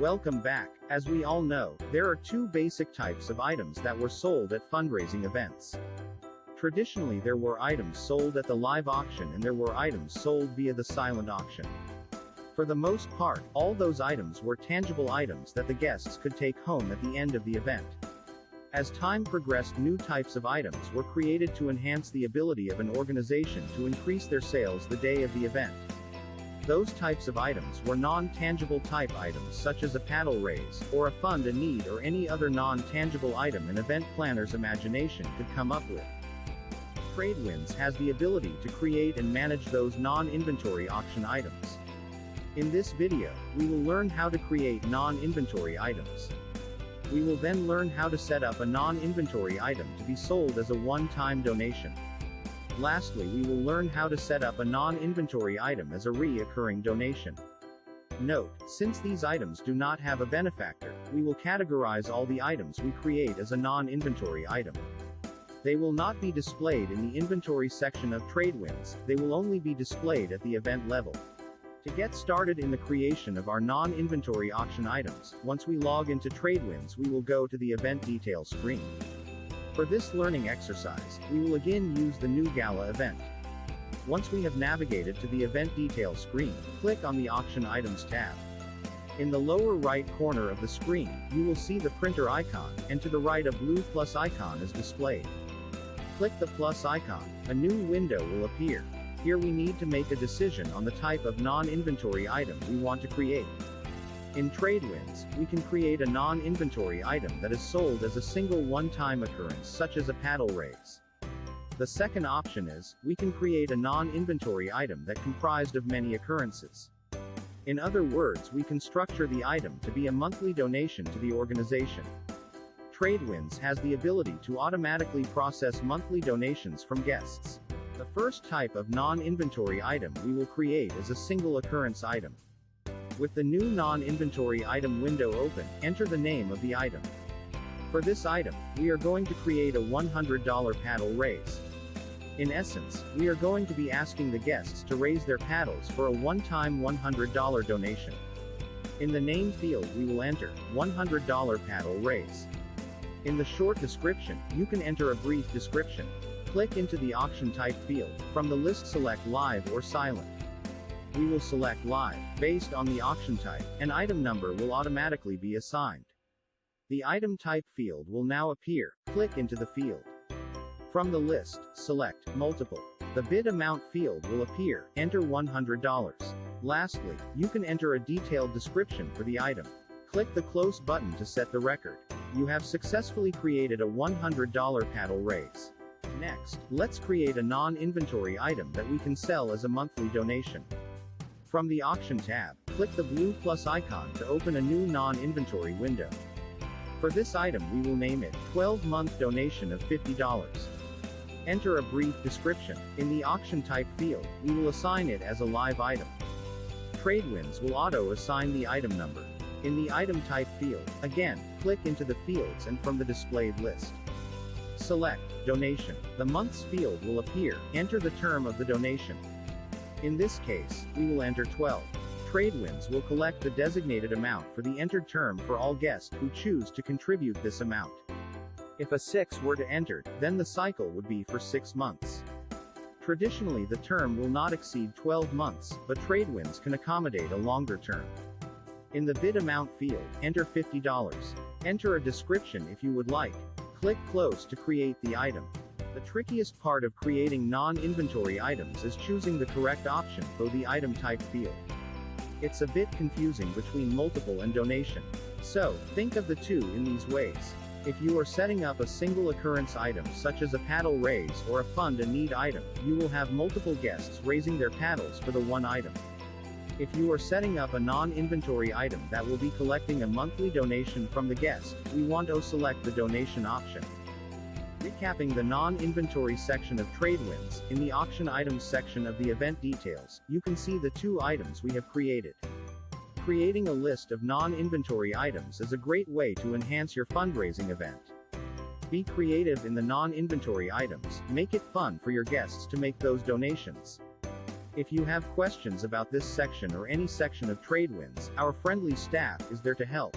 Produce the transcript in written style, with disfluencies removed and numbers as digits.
Welcome back. As we all know, there are two basic types of items that were sold at fundraising events. Traditionally, there were items sold at the live auction and there were items sold via the silent auction. For the most part, all those items were tangible items that the guests could take home at the end of the event. As time progressed, new types of items were created to enhance the ability of an organization to increase their sales the day of the event. Those types of items were non-tangible type items such as a paddle raise, or a fund a need, or any other non-tangible item an event planner's imagination could come up with. Tradewinds has the ability to create and manage those non-inventory auction items. In this video, we will learn how to create non-inventory items. We will then learn how to set up a non-inventory item to be sold as a one-time donation. Lastly, we will learn how to set up a non-inventory item as a recurring donation. Note, since these items do not have a benefactor, we will categorize all the items we create as a non-inventory item. They will not be displayed in the inventory section of Tradewinds, they will only be displayed at the event level. To get started in the creation of our non-inventory auction items, once we log into Tradewinds, we will go to the event details screen. For this learning exercise, we will again use the new Gala event. Once we have navigated to the event details screen, click on the Auction Items tab. In the lower right corner of the screen, you will see the printer icon, and to the right a blue plus icon is displayed. Click the plus icon, a new window will appear. Here we need to make a decision on the type of non-inventory item we want to create. In Tradewinds, we can create a non-inventory item that is sold as a single one-time occurrence such as a paddle raise. The second option is, we can create a non-inventory item that comprised of many occurrences. In other words, we can structure the item to be a monthly donation to the organization. Tradewinds has the ability to automatically process monthly donations from guests. The first type of non-inventory item we will create is a single occurrence item. With the new non-inventory item window open, enter the name of the item. For this item, we are going to create a $100 paddle raise. In essence, we are going to be asking the guests to raise their paddles for a one-time $100 donation. In the name field we will enter, $100 paddle raise. In the short description, you can enter a brief description. Click into the auction type field. From the list select live or silent. We will select live. Based on the auction type, an item number will automatically be assigned. The item type field will now appear. Click into the field. From the list, select multiple. The bid amount field will appear. Enter $100. Lastly, you can enter a detailed description for the item. Click the close button to set the record. You have successfully created a $100 paddle raise. Next, let's create a non-inventory item that we can sell as a monthly donation. From the Auction tab, click the blue plus icon to open a new non-inventory window. For this item we will name it, 12-month donation of $50. Enter a brief description. In the auction type field, we will assign it as a live item. Tradewinds will auto-assign the item number. In the item type field, again, click into the fields and from the displayed list, select donation. The months field will appear. Enter the term of the donation. In this case, we will enter 12. Tradewinds will collect the designated amount for the entered term for all guests who choose to contribute this amount. If a 6 were to enter, then the cycle would be for 6 months. Traditionally the term will not exceed 12 months, but Tradewinds can accommodate a longer term. In the bid amount field, enter $50. Enter a description if you would like. Click close to create the item. The trickiest part of creating non-inventory items is choosing the correct option for the item type field. It's a bit confusing between multiple and donation. So, think of the two in these ways. If you are setting up a single occurrence item such as a paddle raise or a fund a need item, you will have multiple guests raising their paddles for the one item. If you are setting up a non-inventory item that will be collecting a monthly donation from the guest, we want to select the donation option. Recapping the non-inventory section of Tradewinds, in the auction items section of the event details, you can see the two items we have created. Creating a list of non-inventory items is a great way to enhance your fundraising event. Be creative in the non-inventory items, make it fun for your guests to make those donations. If you have questions about this section or any section of Tradewinds, our friendly staff is there to help.